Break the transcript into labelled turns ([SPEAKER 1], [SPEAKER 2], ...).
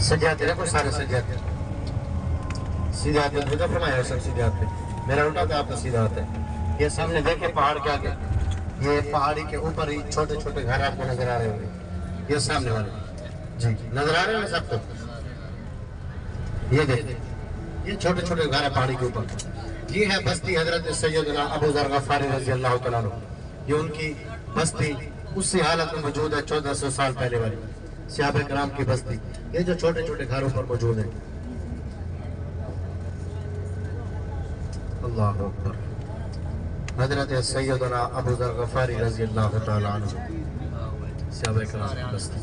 [SPEAKER 1] سجاتے رکھو سارے سجاتے سیدھے آتے ہیں فرمایا سب سیدھے آتے ہیں میرا الٹا تھا آپ نے سیدھا آتے ہیں یہ سامنے دیکھیں پہاڑ کے آگے یہ پہاڑی کے اوپر ہی چھوٹے چھوٹے گھر آپ کو نظر آ رہے ہوں گے یہ سامنے والے جی نظر آ رہے ہیں سب کو یہ دیکھیں یہ چھوٹے چھوٹے گھر ہے پہاڑی کے اوپر یہ ہے بستی حضرت سیدنا ابو ذر غفاری رضی اللہ تعالیٰ عنہ یہ ان کی بستی اسی حالت میں موجود ہے 1400 سال پہلے والی صحابہ کرام کی بستی یہ جو چھوٹے چھوٹے گھروں پر موجود ہیں اللہ اکبر حضرت سیدنا ابو ذر غفاری رضی اللہ تعالیٰ عنہ صحابہ کرام کی بستی